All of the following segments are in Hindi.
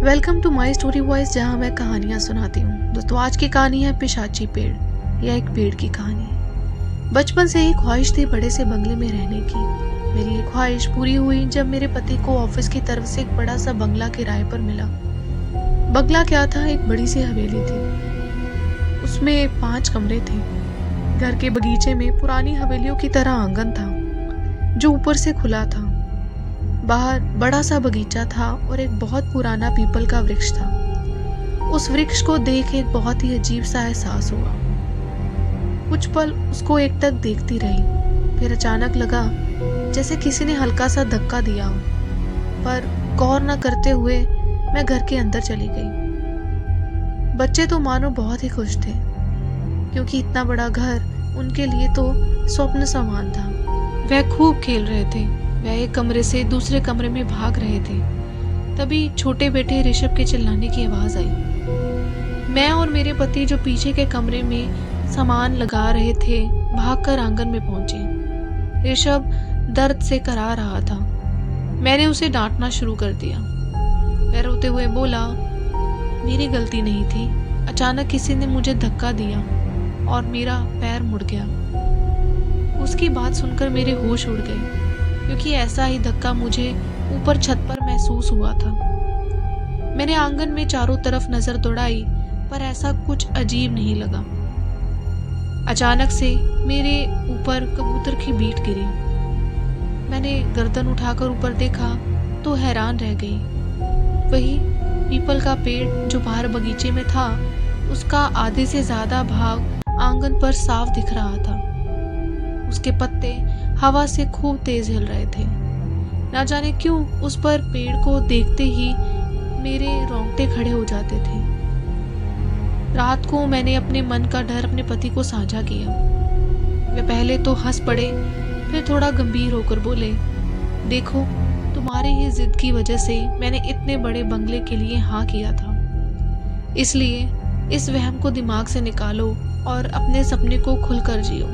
Welcome to my story voice, जहाँ मैं कहानियाँ सुनाती हूँ। दोस्तों, आज की कहानी है पिशाची पेड़। यह एक पेड़ की कहानी है। बचपन से ही ख्वाहिश थी बड़े से बंगले में रहने की। मेरी ये ख्वाहिश पूरी हुई जब मेरे पति को ऑफिस की तरफ से एक बड़ा सा बंगला किराए पर मिला। बंगला क्या था, एक बड़ी सी हवेली थी। उसमें 5 कमरे थे। घर के बगीचे में पुरानी हवेलियों की तरह आंगन था जो ऊपर से खुला था। बाहर बड़ा सा बगीचा था और एक बहुत पुराना पीपल का वृक्ष था। उस वृक्ष को देख एक बहुत ही अजीब सा एहसास हुआ। कुछ पल उसको एकटक देखती रही, फिर अचानक लगा जैसे किसी ने हल्का सा धक्का दिया हो। पर गौर न करते हुए मैं घर के अंदर चली गई। बच्चे तो मानो बहुत ही खुश थे, क्योंकि इतना बड़ा घर उनके लिए तो स्वप्न समान था। वह खूब खेल रहे थे। वह एक कमरे से दूसरे कमरे में भाग रहे थे। तभी छोटे बेटे ऋषभ के चिल्लाने की आवाज आई। मैं और मेरे पति, जो पीछे के कमरे में सामान लगा रहे थे, भागकर आंगन में पहुंचे। ऋषभ दर्द से कराह रहा था। मैंने उसे डांटना शुरू कर दिया। वह रोते हुए बोला, मेरी गलती नहीं थी, अचानक किसी ने मुझे धक्का दिया और मेरा पैर मुड़ गया। उसकी बात सुनकर मेरे होश उड़ गए, क्योंकि ऐसा ही धक्का मुझे ऊपर छत पर महसूस हुआ था। मैंने आंगन में चारों तरफ नजर दौड़ाई, पर ऐसा कुछ अजीब नहीं लगा। अचानक से मेरे ऊपर कबूतर की बीट गिरी। मैंने गर्दन उठाकर ऊपर देखा तो हैरान रह गई। वही पीपल का पेड़ जो बाहर बगीचे में था, उसका आधे से ज्यादा भाग आंगन पर साफ दिख रहा था। उसके पत्ते हवा से खूब तेज हिल रहे थे। ना जाने क्यों उस पर पेड़ को देखते ही मेरे रोंगटे खड़े हो जाते थे। रात को मैंने अपने मन का डर अपने पति को साझा किया। वे पहले तो हंस पड़े, फिर थोड़ा गंभीर होकर बोले, देखो, तुम्हारी ही जिद की वजह से मैंने इतने बड़े बंगले के लिए हाँ किया था। इसलिए इस वहम को दिमाग से निकालो और अपने सपने को खुलकर जियो।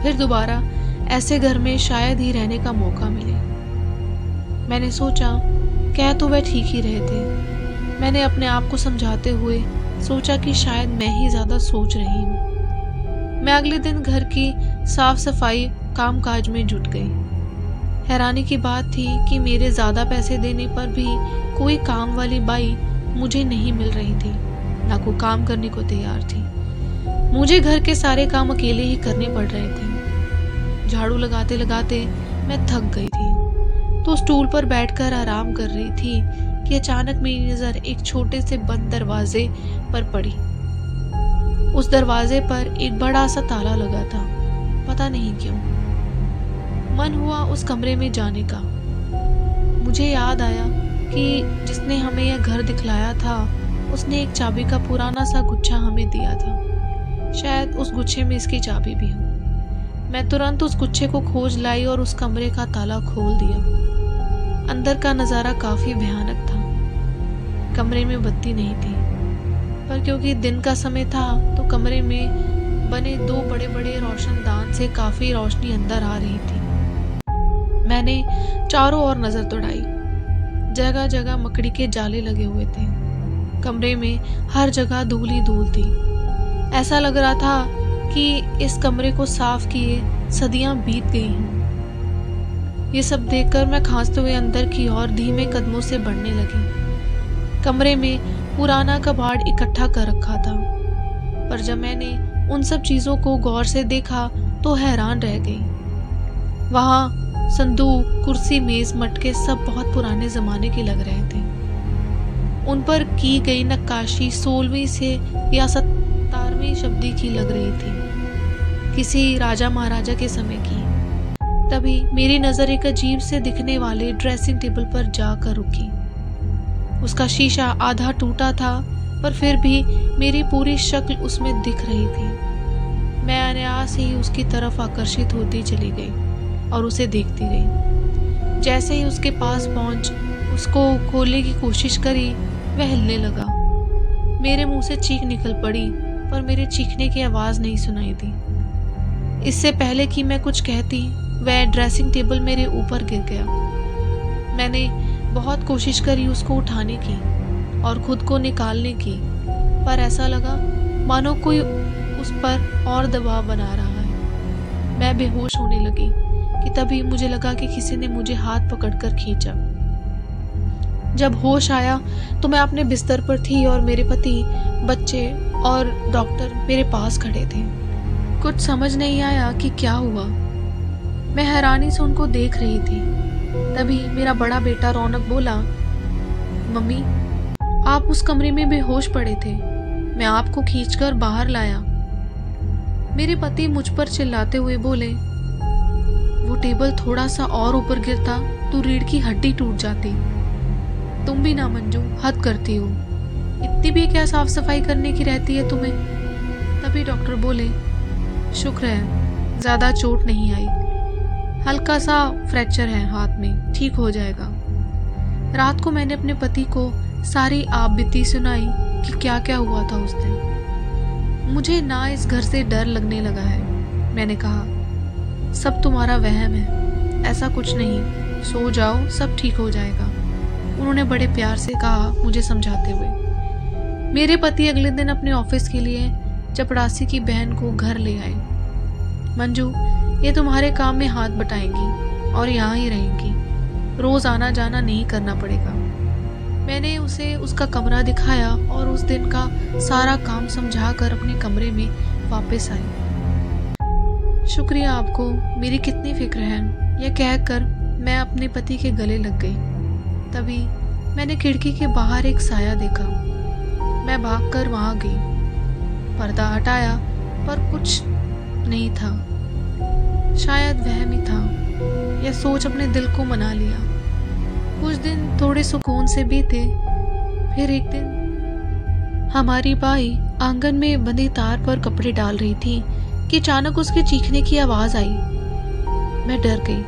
फिर दोबारा ऐसे घर में शायद ही रहने का मौका मिले। मैंने सोचा, कह तो वह ठीक ही रहे थे। मैंने अपने आप को समझाते हुए सोचा कि शायद मैं ही ज्यादा सोच रही हूँ। मैं अगले दिन घर की साफ सफाई कामकाज में जुट गई। हैरानी की बात थी कि मेरे ज्यादा पैसे देने पर भी कोई काम वाली बाई मुझे नहीं मिल रही थी, ना कोई काम करने को तैयार थी। मुझे घर के सारे काम अकेले ही करने पड़ रहे थे। झाड़ू लगाते लगाते मैं थक गई थी, तो स्टूल पर बैठकर आराम कर रही थी कि अचानक मेरी नजर एक छोटे से बंद दरवाजे पर पड़ी। उस दरवाजे पर एक बड़ा सा ताला लगा था। पता नहीं क्यों मन हुआ उस कमरे में जाने का। मुझे याद आया कि जिसने हमें यह घर दिखलाया था, उसने एक चाबी का पुराना सा गुच्छा हमें दिया था। शायद उस गुच्छे में इसकी चाबी भी हो। मैं तुरंत उस गुच्छे को खोज लाई और उस कमरे का ताला खोल दिया। अंदर का नज़ारा काफी भयानक था। कमरे में बत्ती नहीं थी, पर क्योंकि दिन का समय था तो कमरे में बने 2 बड़े बड़े रोशनदान से काफी रोशनी अंदर आ रही थी। मैंने चारों ओर नजर दौड़ाई। जगह जगह मकड़ी के जाले लगे हुए थे। कमरे में हर जगह धूल ही धूल थी। ऐसा लग रहा था कि इस कमरे को साफ किए सदियां बीत गई हूं। ये सब देखकर मैं खांसते हुए अंदर की ओर धीमे कदमों से बढ़ने लगी। कमरे में पुराना कबाड़ इकट्ठा कर रखा था, पर जब मैंने उन सब चीजों को गौर से देखा तो हैरान रह गई। वहां संदूक, कुर्सी, मेज, मटके सब बहुत पुराने जमाने के लग रहे थे। उन पर की गई नक्काशी 16वीं से या 17वीं शताब्दी की लग रही थी, किसी राजा महाराजा के समय की। तभी मेरी नजर एक अजीब से दिखने वाले ड्रेसिंग टेबल पर जाकर रुकी। उसका शीशा आधा टूटा था, पर फिर भी मेरी पूरी शक्ल उसमें दिख रही थी। मैं अनायास ही उसकी तरफ आकर्षित होती चली गई और उसे देखती रही। जैसे ही उसके पास पहुंच उसको खोलने की कोशिश करी, वह हिलने लगा। मेरे मुंह से चीख निकल पड़ी, पर मेरे चीखने की आवाज नहीं सुनाई दी। इससे पहले कि मैं कुछ कहती, वह ड्रेसिंग टेबल मेरे ऊपर गिर गया। मैंने बहुत कोशिश करी उसको उठाने की और खुद को निकालने की, पर ऐसा लगा मानो कोई उस पर और दबाव बना रहा है। मैं बेहोश होने लगी कि तभी मुझे लगा कि किसी ने मुझे हाथ पकड़कर खींचा। जब होश आया तो मैं अपने बिस्तर पर थी और मेरे पति, बच्चे और डॉक्टर मेरे पास खड़े थे। कुछ समझ नहीं आया कि क्या हुआ। मैं हैरानी से उनको देख रही थी। तभी मेरा बड़ा बेटा रौनक बोला, मम्मी, आप उस कमरे में बेहोश पड़े थे, मैं आपको खींचकर बाहर लाया। मेरे पति मुझ पर चिल्लाते हुए बोले, वो टेबल थोड़ा सा और ऊपर गिरता तो रीढ़ की हड्डी टूट जाती। तुम भी ना मंजू, हद करती हो, इतनी भी क्या साफ सफाई करने की रहती है तुम्हें। तभी डॉक्टर बोले, शुक्र है ज्यादा चोट नहीं आई, हल्का सा फ्रैक्चर है हाथ में, ठीक हो जाएगा। रात को मैंने अपने पति को सारी आप बीती सुनाई कि क्या क्या हुआ था उस दिन। मुझे ना इस घर से डर लगने लगा है। मैंने कहा, सब तुम्हारा वहम है, ऐसा कुछ नहीं, सो जाओ, सब ठीक हो जाएगा। उन्होंने बड़े प्यार से कहा, मुझे समझाते हुए। मेरे पति अगले दिन अपने ऑफिस के लिए चपड़ासी की बहन को घर ले आए। मंजू, ये तुम्हारे काम में हाथ बटाएंगी और यहाँ ही रहेंगी, रोज आना जाना नहीं करना पड़ेगा। मैंने उसे उसका कमरा दिखाया और उस दिन का सारा काम समझाकर अपने कमरे में वापस आई। शुक्रिया आपको, मेरी कितनी फिक्र है, यह कहकर मैं अपने पति के गले लग गई। तभी मैंने खिड़की के बाहर एक साया देखा। मैं भागकर वहां गई, पर्दा हटाया पर कुछ नहीं था। शायद वहम ही था, यह सोच अपने दिल को मना लिया। कुछ दिन थोड़े सुकून से बीते। फिर एक दिन हमारी बाई आंगन में बंधी तार पर कपड़े डाल रही थी कि अचानक उसके चीखने की आवाज आई। मैं डर गई।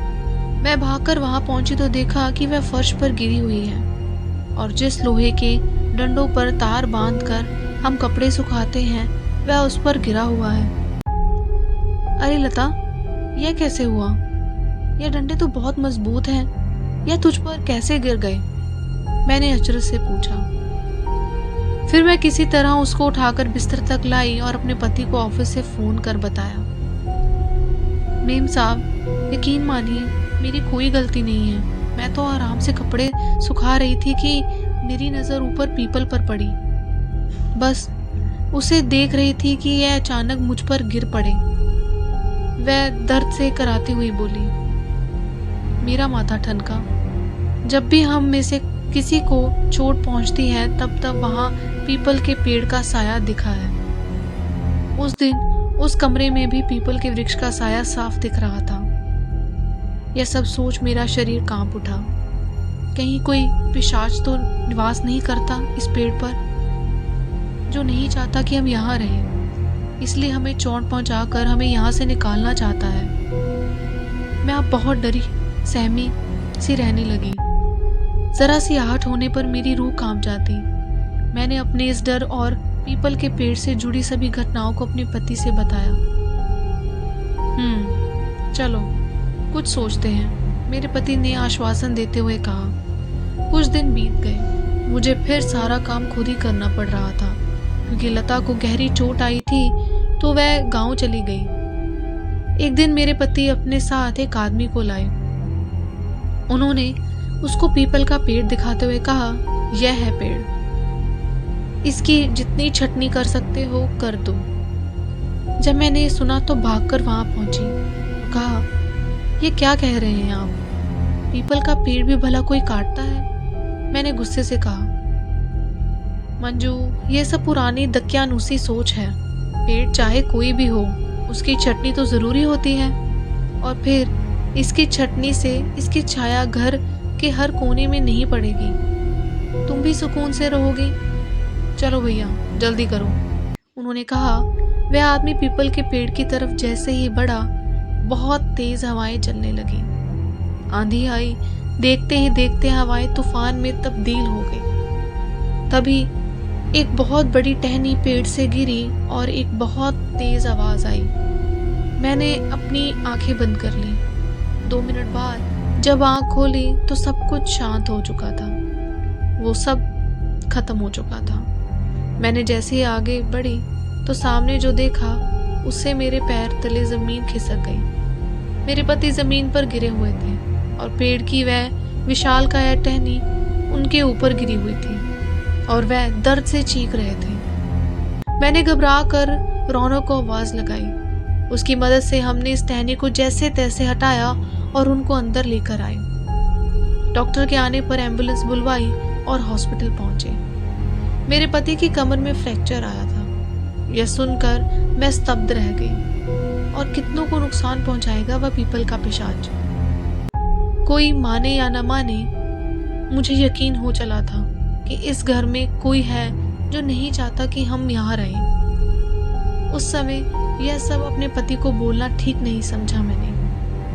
मैं भागकर वहां पहुंची तो देखा कि वह फर्श पर गिरी हुई है और जिस लोहे के डंडों पर तार बांधकर हम कपड़े सुखाते हैं वह उस पर गिरा हुआ है। अरे लता, यह कैसे हुआ? यह डंडे तो बहुत मजबूत हैं, यह तुझ पर कैसे गिर गए? मैंने अचरज से पूछा। फिर मैं किसी तरह उसको उठाकर बिस्तर तक लाई और अपने पति को ऑफिस से फोन कर बताया। मेम साहब, यकीन मानिए मेरी कोई गलती नहीं है। मैं तो आराम से कपड़े सुखा रही थी कि मेरी नजर ऊपर पीपल पर पड़ी। बस उसे देख रही थी कि यह अचानक मुझ पर गिर पड़े। वह दर्द से कराती हुई बोली। मेरा माथा ठनका। जब भी हम में से किसी को चोट पहुंचती है तब तब वहां पीपल के पेड़ का साया दिखा है। उस दिन उस कमरे में भी पीपल के वृक्ष का साया साफ दिख रहा था। यह सब सोच मेरा शरीर कांप उठा। कहीं कोई पिशाच तो निवास नहीं करता इस पेड़ पर, जो नहीं चाहता कि हम यहाँ रहें, इसलिए हमें चोट पहुंचाकर हमें यहाँ से निकालना चाहता है। मैं अब बहुत डरी सहमी सी रहने लगी। जरा सी आहट होने पर मेरी रूह कांप जाती। मैंने अपने इस डर और पीपल के पेड़ से जुड़ी सभी घटनाओं को अपने पति से बताया। चलो कुछ सोचते हैं, मेरे पति ने आश्वासन देते हुए कहा। कुछ दिन बीत गए। मुझे फिर सारा काम खुद ही करना पड़ रहा था क्योंकि लता को गहरी चोट आई थी तो वह गांव चली गई। एक दिन मेरे पति अपने साथ एक आदमी को लाए। उन्होंने उसको पीपल का पेड़ दिखाते हुए कहा, यह है पेड़, इसकी जितनी छटनी कर सकते हो कर दो। जब मैंने ये सुना तो भागकर वहां पहुंची। कहा, ये क्या कह रहे हैं आप? पीपल का पेड़ भी भला कोई काटता है? मैंने गुस्से से कहा, मंजू, ये सब पुरानी दक्यानुसी सोच है। पेड़ चाहे कोई भी हो, उसकी छटनी तो जरूरी होती है, और फिर इसकी छटनी से इसकी छाया घर के हर कोने में नहीं पड़ेगी। तुम भी सुकून से रहोगी। चलो भैया जल्दी करो। उन्होंने कहा। वह आदमी पीपल के पेड़ की तरफ जैसे ही बढ़ा, बहुत तेज हवाएं चलने लगी। आंधी आई। देखते ही देखते हवाएं तूफान में तब्दील हो गई। तभी एक बहुत बड़ी टहनी पेड़ से गिरी और एक बहुत तेज आवाज आई। मैंने अपनी आंखें बंद कर ली। 2 मिनट बाद जब आँख खोली तो सब कुछ शांत हो चुका था, वो सब खत्म हो चुका था। मैंने जैसे ही आगे बढ़ी तो सामने जो देखा उससे मेरे पैर तले जमीन खिसक गई। मेरे पति जमीन पर गिरे हुए थे और पेड़ की वह विशालकाय टहनी उनके ऊपर गिरी हुई थी और वह दर्द से चीख रहे थे। मैंने घबरा कर रौनक को आवाज लगाई। उसकी मदद से हमने इस टहनी को जैसे तैसे हटाया और उनको अंदर लेकर आए। डॉक्टर के आने पर एम्बुलेंस बुलवाई और हॉस्पिटल पहुंचे। मेरे पति की कमर में फ्रैक्चर आया था। यह सुनकर मैं स्तब्ध रह गई। और कितनों को नुकसान पहुंचाएगा वह पीपल का पिशाच। कोई माने या न माने, मुझे यकीन हो चला था कि इस घर में कोई है जो नहीं चाहता कि हम यहाँ रहें। उस समय यह सब अपने पति को बोलना ठीक नहीं समझा मैंने,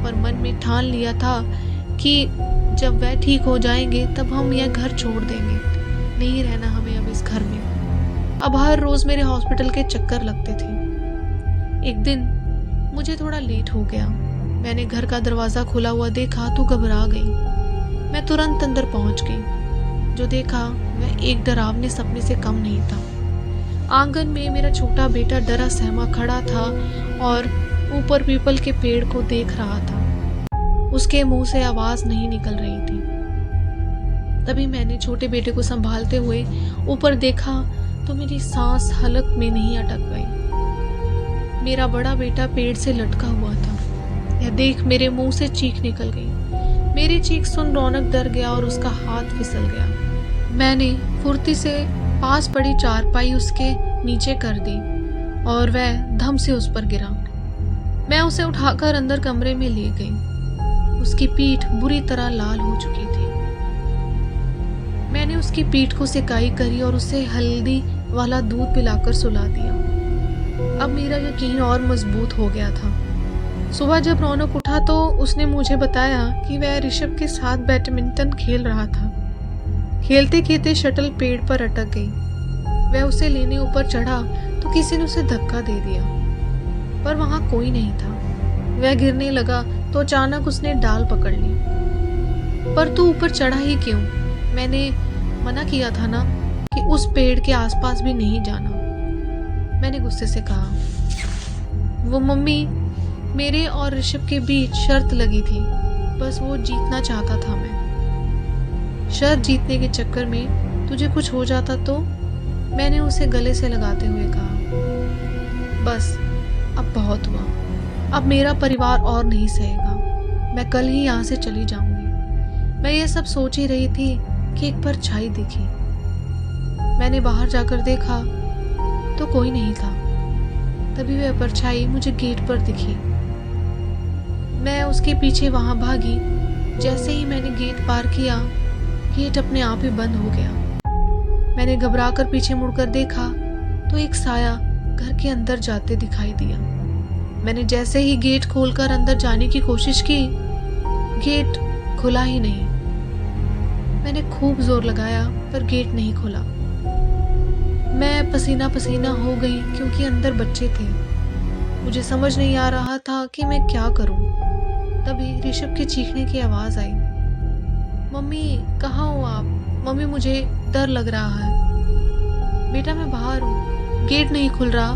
पर मन में ठान लिया था कि जब वह ठीक हो जाएंगे तब हम यह घर छोड़ देंगे। नहीं रहना हमें अब इस घर में। अब हर रोज मेरे हॉस्पिटल के चक्कर लगते थे। एक दिन मुझे थोड़ा लेट हो गया। मैंने घर का दरवाजा खुला हुआ देखा तो घबरा गई। मैं तुरंत अंदर पहुंच गई। जो देखा वह एक डरावने सपने से कम नहीं था। आंगन में मेरा छोटा बेटा डरा सहमा खड़ा था और ऊपर पीपल के पेड़ को देख रहा था। उसके मुंह से आवाज नहीं निकल रही थी। तभी मैंने छोटे बेटे को संभालते हुए ऊपर देखा तो मेरी सांस हलक में नहीं अटक गई। मेरा बड़ा बेटा पेड़ से लटका हुआ था। यह देख मेरे मुंह से चीख निकल गई। मेरी चीख सुन रौनक डर गया और उसका हाथ फिसल गया। मैंने फुर्ती से पास पड़ी चारपाई उसके नीचे कर दी और वह धम से उस पर गिरा। मैं उसे उठाकर अंदर कमरे में ले गई। उसकी पीठ बुरी तरह लाल हो चुकी थी। मैंने उसकी पीठ को सिकाई करी और उसे हल्दी वाला दूध पिलाकर सुला दिया। अब मेरा यकीन और मजबूत हो गया था। सुबह जब रौनक उठा तो उसने मुझे बताया कि वह ऋषभ के साथ बैडमिंटन खेल रहा था। खेलते खेलते शटल पेड़ पर अटक गई। वह उसे लेने ऊपर चढ़ा तो किसी ने उसे धक्का दे दिया, पर वहां कोई नहीं था। वह गिरने लगा तो अचानक उसने डाल पकड़ ली। पर तू ऊपर चढ़ा ही क्यों? मैंने मना किया था ना कि उस पेड़ के आसपास भी नहीं जाना, मैंने गुस्से से कहा। वो मम्मी, मेरे और ऋषभ के बीच शर्त लगी थी, बस वो जीतना चाहता था। मैं शर्त जीतने के चक्कर में तुझे कुछ हो जाता तो? मैंने उसे गले से लगाते हुए कहा। बस अब बहुत हुआ। अब मेरा परिवार और नहीं सहेगा। मैं कल ही यहाँ से चली जाऊंगी। मैं ये सब सोच ही रही थी कि एक परछाई दिखी। मैंने बाहर जाकर देखा तो कोई नहीं था। तभी वह परछाई मुझे गेट पर दिखी। मैं उसके पीछे वहां भागी। जैसे ही मैंने गेट पार किया, गेट अपने आप ही बंद हो गया। मैंने घबराकर पीछे मुड़कर देखा तो एक साया घर के अंदर जाते दिखाई दिया। मैंने जैसे ही गेट खोलकर अंदर जाने की कोशिश की, गेट खुला ही नहीं। मैंने खूब जोर लगाया पर गेट नहीं खुला। मैं पसीना पसीना हो गई क्योंकि अंदर बच्चे थे। मुझे समझ नहीं आ रहा था कि मैं क्या करूं। तभी ऋषभ के चीखने की आवाज आई। मम्मी, कहाँ हो आप? मम्मी, मुझे डर लग रहा है। बेटा, मैं बाहर हूँ। गेट नहीं खुल रहा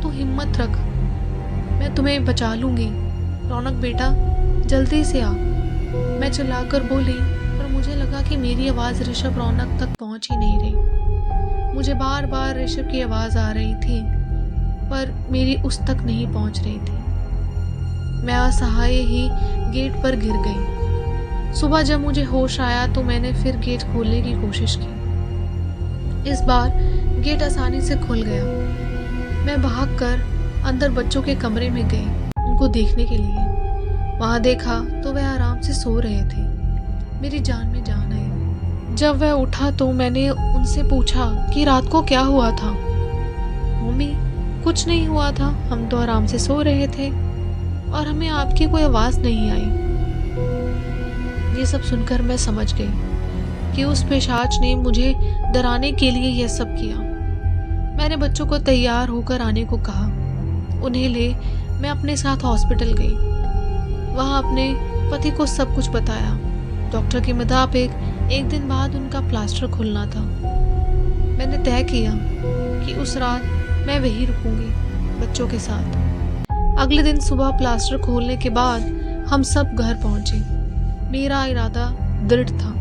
तो हिम्मत रख, मैं तुम्हें बचा लूंगी। रौनक बेटा, जल्दी से आ, मैं चिल्लाकर बोली, पर मुझे लगा कि मेरी आवाज ऋषभ रौनक तक पहुंच ही नहीं रही। मुझे बार बार ऋषभ की आवाज आ रही थी पर मेरी उस तक नहीं पहुंच रही थी। मैं असहाय ही गेट पर गिर गई। सुबह जब मुझे होश आया तो मैंने फिर गेट खोलने की कोशिश की। इस बार गेट आसानी से खुल गया। मैं भागकर अंदर बच्चों के कमरे में गई उनको देखने के लिए। वहां देखा तो वह आराम से सो रहे थे। मेरी जान में जान आई। जब वह उठा तो मैंने उनसे पूछा कि रात को क्या हुआ था। मम्मी, कुछ नहीं हुआ था, हम तो आराम से सो रहे थे और हमें आपकी कोई आवाज नहीं आई। ये सब सुनकर मैं समझ गई कि उस पिशाच ने मुझे डराने के लिए यह सब किया। मैंने बच्चों को तैयार होकर आने को कहा। उन्हें ले मैं अपने साथ हॉस्पिटल गई। वहां अपने पति को सब कुछ बताया। डॉक्टर के मुताबिक एक दिन बाद उनका प्लास्टर खुलना था। मैंने तय किया कि उस रात मैं वहीं रुकूंगी बच्चों के साथ। अगले दिन सुबह प्लास्टर खोलने के बाद हम सब घर पहुंचे। मेरा इरादा दृढ़ था।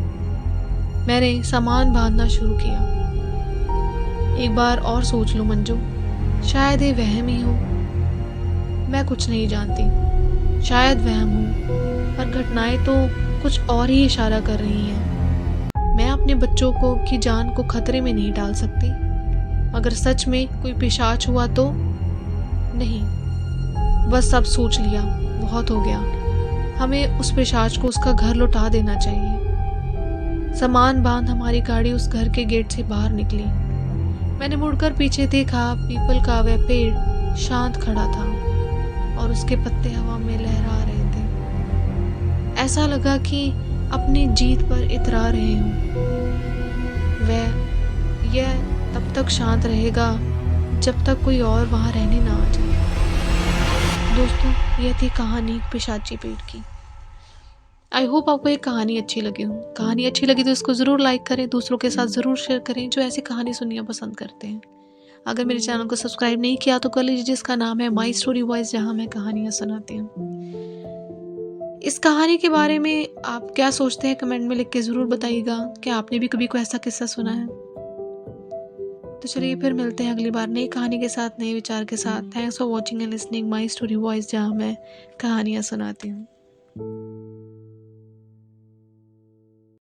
मैंने सामान बांधना शुरू किया। एक बार और सोच लो मंजू, शायद ये वहम ही हो। मैं कुछ नहीं जानती, शायद वहम हो, पर घटनाएं तो कुछ और ही इशारा कर रही हैं। मैं अपने बच्चों की जान को खतरे में नहीं डाल सकती। अगर सच में कोई पिशाच हुआ तो? नहीं, बस अब सोच लिया, बहुत हो गया। हमें उस पिशाच को उसका घर लौटा देना चाहिए। सामान बांध हमारी गाड़ी उस घर के गेट से बाहर निकली। मैंने मुड़कर पीछे देखा। पीपल का वह पेड़ शांत खड़ा था और उसके पत्ते हवा में लहरा रहे थे। ऐसा लगा कि अपनी जीत पर इतरा रहे हों। यह तब तक शांत रहेगा जब तक कोई और वहां रहने ना आ जाए। दोस्तों, यह थी कहानी पिशाची पेड़ की। आई होप आपको ये कहानी अच्छी लगी हो। कहानी अच्छी लगी तो इसको ज़रूर लाइक करें, दूसरों के साथ ज़रूर शेयर करें जो ऐसी कहानी सुनना पसंद करते हैं। अगर मेरे चैनल को सब्सक्राइब नहीं किया तो कर लीजिए, जिसका नाम है माई स्टोरी वॉइस, जहाँ मैं कहानियाँ सुनाती हूँ। इस कहानी के बारे में आप क्या सोचते हैं कमेंट में लिख के ज़रूर बताइएगा। क्या आपने भी कभी कोई ऐसा किस्सा सुना है? तो चलिए फिर मिलते हैं अगली बार नई कहानी के साथ, नए विचार के साथ। Thanks for watching and listening my story voice, जहाँ मैं कहानियाँ सुनाती हूँ।